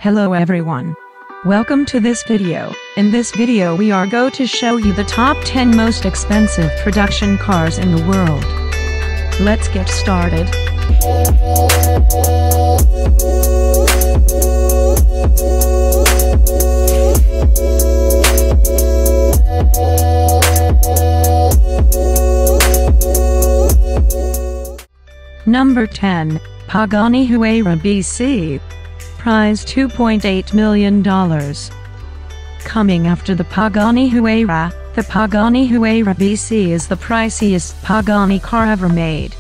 Hello everyone. Welcome to this video. In this video we are going to show you the top 10 most expensive production cars in the world. Let's get started. Number 10. Pagani HUAYRA BC. Price $2.8 million. Coming after the Pagani HUAYRA, the Pagani HUAYRA BC is the priciest Pagani car ever made.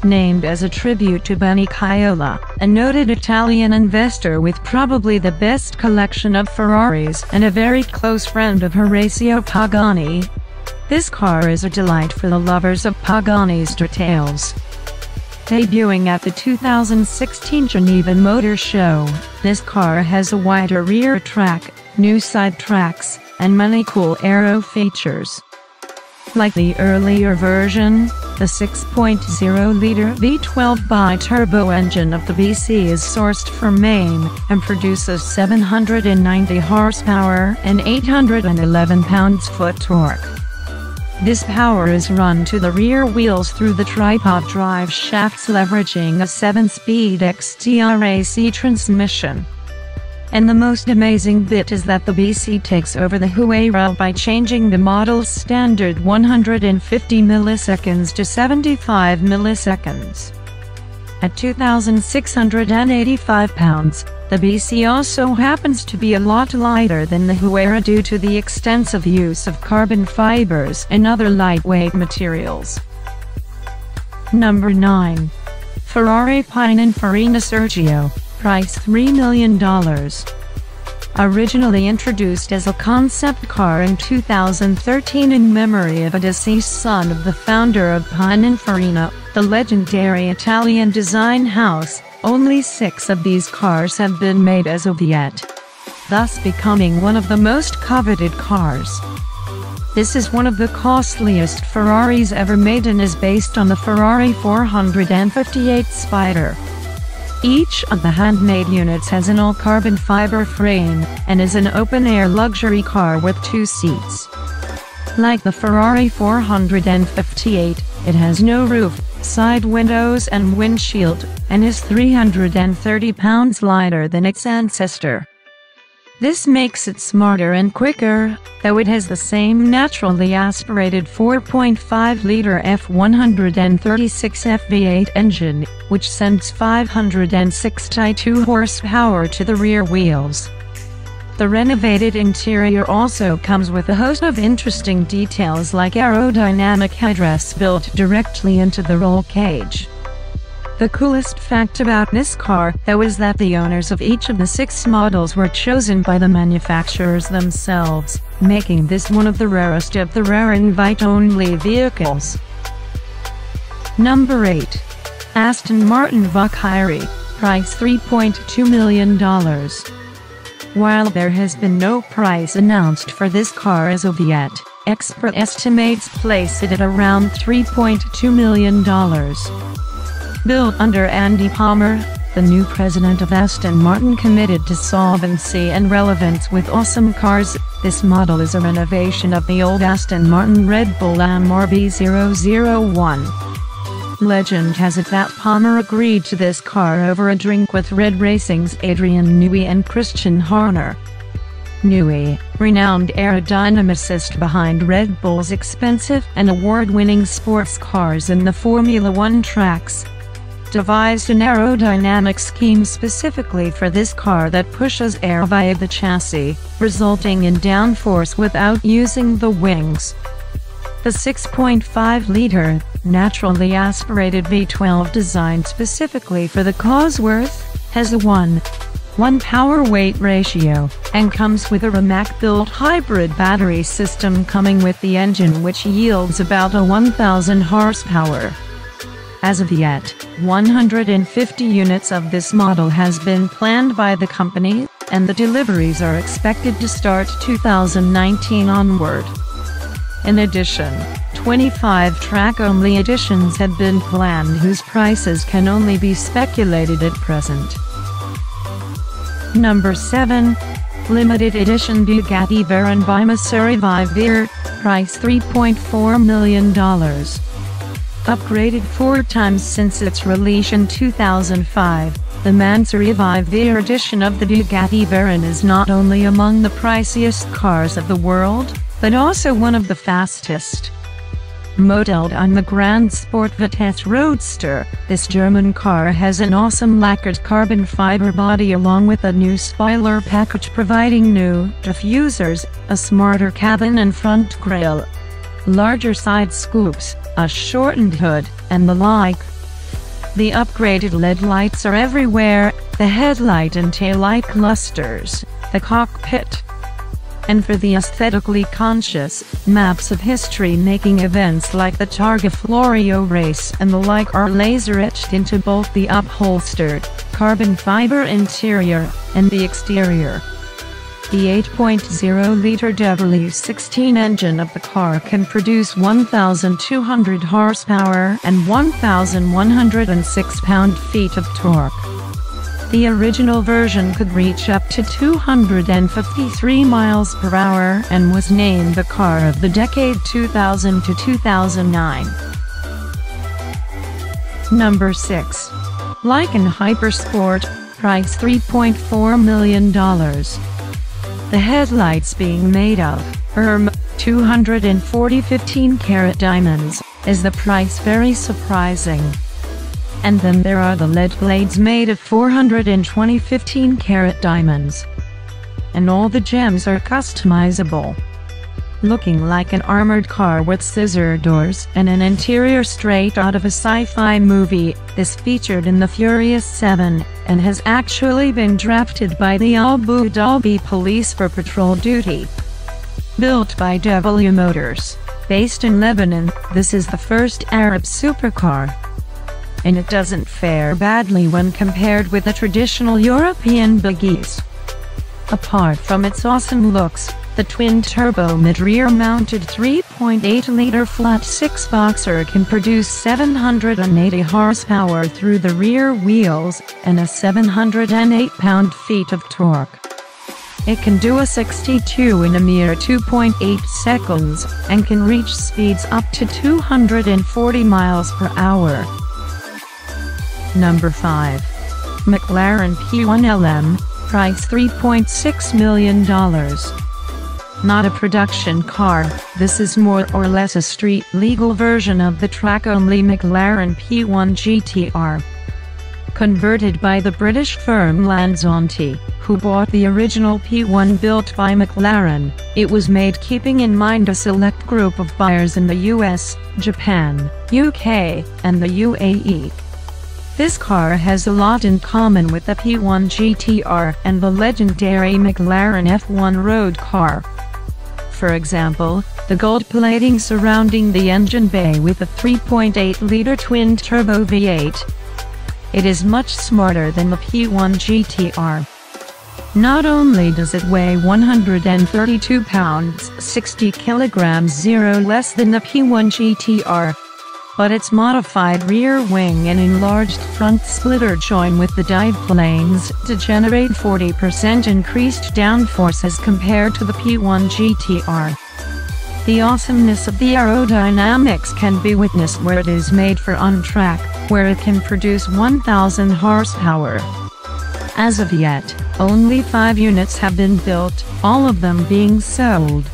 Named as a tribute to Benny Caiola, a noted Italian investor with probably the best collection of Ferraris and a very close friend of Horacio Pagani, this car is a delight for the lovers of Pagani's details. Debuting at the 2016 Geneva Motor Show, this car has a wider rear track, new side tracks, and many cool aero features. Like the earlier version, the 6.0-liter V12 bi-turbo engine of the BC is sourced from Maine and produces 790 horsepower and 811 pounds-foot torque. This power is run to the rear wheels through the tripod drive shafts leveraging a 7-speed XTRAC transmission. And the most amazing bit is that the BC takes over the HUAYRA by changing the model's standard 150 milliseconds to 75 milliseconds. At 2,685 pounds, the BC also happens to be a lot lighter than the HUAYRA due to the extensive use of carbon fibers and other lightweight materials. Number 9. Ferrari PININFARINA SERGIO. Price $3 million. Originally introduced as a concept car in 2013 in memory of a deceased son of the founder of PININFARINA, the legendary Italian design house, only 6 of these cars have been made as of yet, thus becoming one of the most coveted cars. This is one of the costliest Ferraris ever made and is based on the Ferrari 458 Spider. Each of the handmade units has an all-carbon fiber frame, and is an open-air luxury car with 2 seats. Like the Ferrari 458, it has no roof, side windows and windshield, and is 330 pounds lighter than its ancestor. This makes it smarter and quicker, though it has the same naturally aspirated 4.5-liter F136 V8 engine, which sends 562 horsepower to the rear wheels. The renovated interior also comes with a host of interesting details like aerodynamic headrests built directly into the roll cage. The coolest fact about this car, though, is that the owners of each of the 6 models were chosen by the manufacturers themselves, making this one of the rarest of the rare invite-only vehicles. Number 8. Aston Martin VALKYRIE. Price $3.2 million. While there has been no price announced for this car as of yet, expert estimates place it at around $3.2 million. Built under Andy Palmer, the new president of Aston Martin committed to solvency and relevance with awesome cars, this model is a renovation of the old Aston Martin Red Bull Lamborghini 001. Legend has it that Palmer agreed to this car over a drink with Red Racing's Adrian Newey and Christian Horner. Newey, renowned aerodynamicist behind Red Bull's expensive and award-winning sports cars in the Formula One tracks, devised an aerodynamic scheme specifically for this car that pushes air via the chassis, resulting in downforce without using the wings. The 6.5-liter, naturally aspirated V12 designed specifically for the Cosworth, has a 1:1 power-weight ratio, and comes with a Rimac-built hybrid battery system coming with the engine, which yields about 1,000 horsepower. As of yet, 150 units of this model has been planned by the company, and the deliveries are expected to start 2019 onward. In addition, 25 track-only editions have been planned whose prices can only be speculated at present. Number 7. Limited edition Bugatti Veyron by MASORY VIVERE, price $3.4 million. Upgraded 4 times since its release in 2005, the MASORY VIVERE edition of the Bugatti Veyron is not only among the priciest cars of the world, but also one of the fastest. Modeled on the Grand Sport Vitesse Roadster, this German car has an awesome lacquered carbon fiber body along with a new spoiler package providing new diffusers, a smarter cabin and front grille, larger side scoops, a shortened hood, and the like. The upgraded LED lights are everywhere, the headlight and taillight clusters, the cockpit. And for the aesthetically conscious, maps of history-making events like the Targa Florio race and the like are laser-etched into both the upholstered, carbon fiber interior, and the exterior. The 8.0-liter W16 engine of the car can produce 1,200 horsepower and 1,106 pound-feet of torque. The original version could reach up to 253 miles per hour and was named the Car of the Decade 2000 to 2009. Number 6. LYKAN HYPERSPORT, price $3.4 million. The headlights being made of 240 15-carat diamonds, is the price very surprising. And then there are the LED blades made of 420 15-carat diamonds. And all the gems are customizable. Looking like an armored car with scissor doors and an interior straight out of a sci-fi movie, this featured in the Furious 7, and has actually been drafted by the Abu Dhabi police for patrol duty. Built by DIVO Motors, based in Lebanon, this is the first Arab supercar. And it doesn't fare badly when compared with the traditional European buggies. Apart from its awesome looks, the twin-turbo mid-rear-mounted 3.8-liter flat-six boxer can produce 780 horsepower through the rear wheels, and a 708 pound-feet of torque. It can do a 62 in a mere 2.8 seconds, and can reach speeds up to 240 miles per hour. Number 5. McLaren P1 LM, price $3.6 million. Not a production car, this is more or less a street-legal version of the track-only McLaren P1 GTR. Converted by the British firm Lansonti, who bought the original P1 built by McLaren, it was made keeping in mind a select group of buyers in the US, Japan, UK, and the UAE. This car has a lot in common with the P1 GTR and the legendary McLaren F1 road car. For example, the gold plating surrounding the engine bay with a 3.8-liter twin-turbo V8. It is much smarter than the P1 GTR. Not only does it weigh 132 pounds 60 kilograms, 0 less than the P1 GTR, but its modified rear wing and enlarged front splitter join with the dive planes to generate 40% increased downforce as compared to the P1 GTR. The awesomeness of the aerodynamics can be witnessed where it is made for on-track, where it can produce 1,000 horsepower. As of yet, only 5 units have been built, all of them being sold.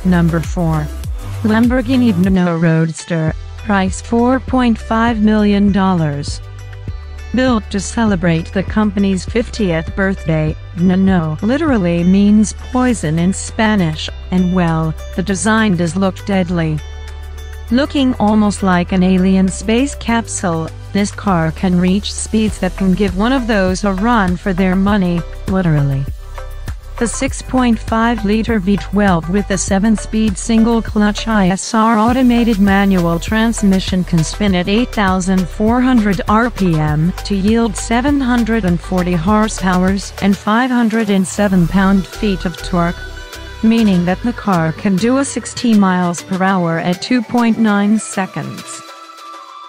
Number 4. Lamborghini VENENO Roadster, price $4.5 million. Built to celebrate the company's 50th birthday, VENENO literally means poison in Spanish, and well, the design does look deadly. Looking almost like an alien space capsule, this car can reach speeds that can give one of those a run for their money, literally. The 6.5-liter V12 with a 7-speed single-clutch ISR automated manual transmission can spin at 8,400 RPM to yield 740 horsepower and 507 pound-feet of torque, meaning that the car can do a 60 miles per hour at 2.9 seconds.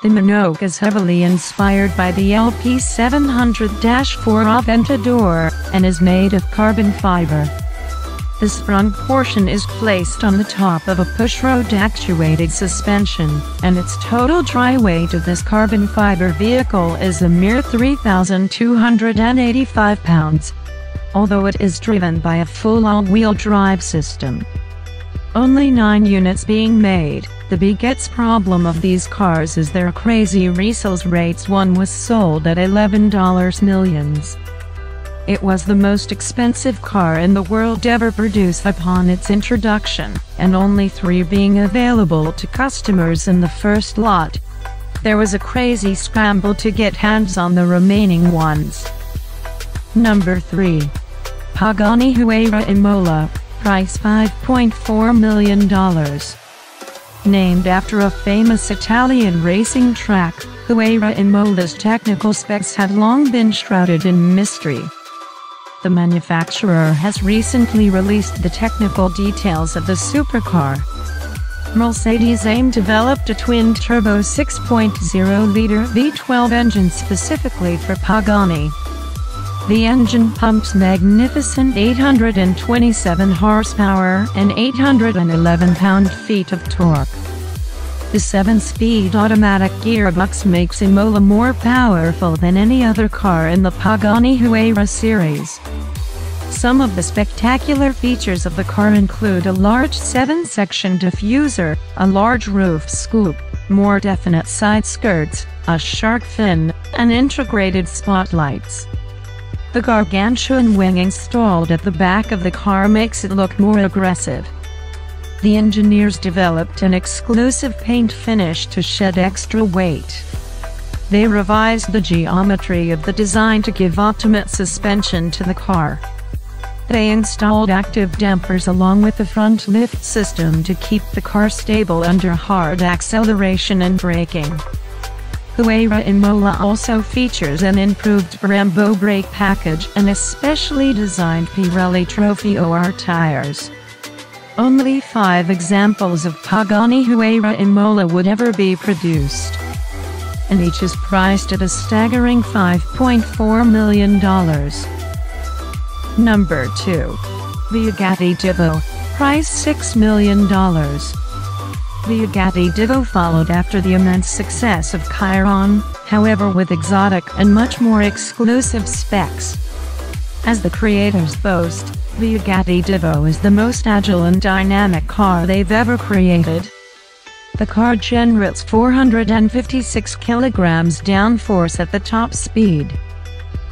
The Minogue is heavily inspired by the LP700-4 Aventador, and is made of carbon fiber. The sprung portion is placed on the top of a push-rod-actuated suspension, and its total dry weight of this carbon fiber vehicle is a mere 3,285 pounds, although it is driven by a full all-wheel drive system. Only 9 units being made. The biggest problem of these cars is their crazy resales rates. One was sold at $11 million. It was the most expensive car in the world ever produced upon its introduction, and only 3 being available to customers in the first lot. There was a crazy scramble to get hands on the remaining ones. Number 3. Pagani HUAYRA Imola, price $5.4 million. Named after a famous Italian racing track, HUAYRA Imola's technical specs had long been shrouded in mystery. The manufacturer has recently released the technical details of the supercar. Mercedes-AMG developed a twin-turbo 6.0-liter V12 engine specifically for Pagani. The engine pumps magnificent 827 horsepower and 811 pound-feet of torque. The 7-speed automatic gearbox makes Imola more powerful than any other car in the Pagani HUAYRA series. Some of the spectacular features of the car include a large 7-section diffuser, a large roof scoop, more definite side skirts, a shark fin, and integrated spotlights. The gargantuan wing installed at the back of the car makes it look more aggressive. The engineers developed an exclusive paint finish to shed extra weight. They revised the geometry of the design to give ultimate suspension to the car. They installed active dampers along with the front lift system to keep the car stable under hard acceleration and braking. HUAYRA Imola also features an improved Brembo brake package and a specially designed Pirelli Trophy OR tires. Only 5 examples of Pagani HUAYRA Imola would ever be produced, and each is priced at a staggering $5.4 million. Number 2. Bugatti DIVO, price $6 million. Bugatti DIVO followed after the immense success of Chiron, however with exotic and much more exclusive specs. As the creators boast, Bugatti DIVO is the most agile and dynamic car they've ever created. The car generates 456 kilograms downforce at the top speed.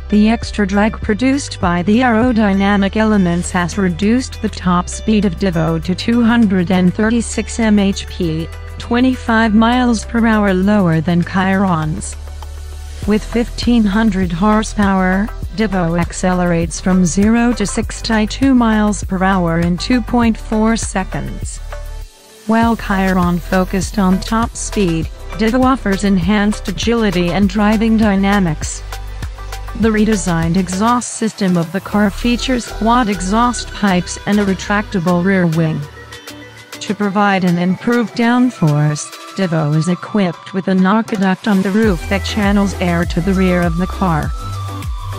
The extra drag produced by the aerodynamic elements has reduced the top speed of DIVO to 236 mph, 25 miles per hour lower than Chiron's. With 1500 horsepower, DIVO accelerates from 0 to 62 miles per hour in 2.4 seconds. While Chiron focused on top speed, DIVO offers enhanced agility and driving dynamics. The redesigned exhaust system of the car features quad exhaust pipes and a retractable rear wing. To provide an improved downforce, DIVO is equipped with an aqueduct on the roof that channels air to the rear of the car.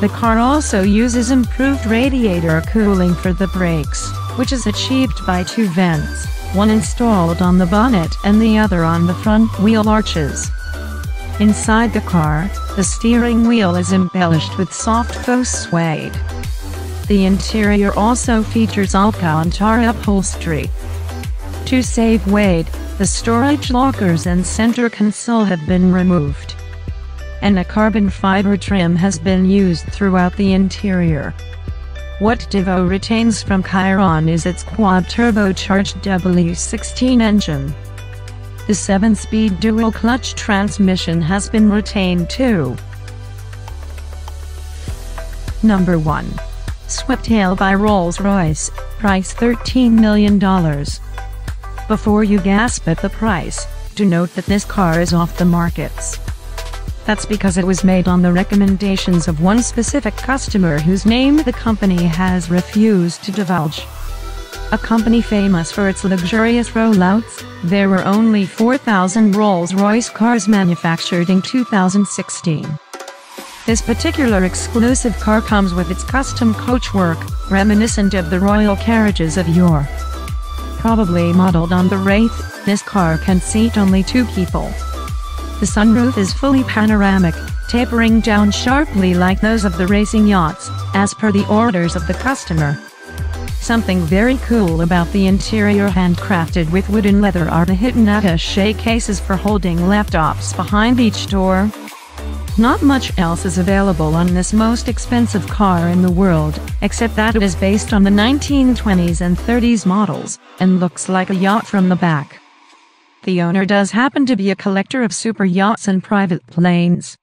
The car also uses improved radiator cooling for the brakes, which is achieved by 2 vents, one installed on the bonnet and the other on the front wheel arches. Inside the car, the steering wheel is embellished with soft faux suede. The interior also features Alcantara upholstery. To save weight, the storage lockers and center console have been removed, and a carbon fiber trim has been used throughout the interior. What DIVO retains from Chiron is its quad-turbocharged W16 engine. The 7-speed dual-clutch transmission has been retained too. Number 1. SWEPTAIL by Rolls-Royce, price $13 million. Before you gasp at the price, do note that this car is off the markets. That's because it was made on the recommendations of one specific customer whose name the company has refused to divulge. A company famous for its luxurious rollouts, there were only 4,000 Rolls-Royce cars manufactured in 2016. This particular exclusive car comes with its custom coachwork, reminiscent of the royal carriages of yore. Probably modeled on the Wraith, this car can seat only 2 people. The sunroof is fully panoramic, tapering down sharply like those of the racing yachts, as per the orders of the customer. Something very cool about the interior, handcrafted with wood and leather, are the hidden attaché cases for holding laptops behind each door. Not much else is available on this most expensive car in the world, except that it is based on the 1920s and 30s models, and looks like a yacht from the back. The owner does happen to be a collector of super yachts and private planes.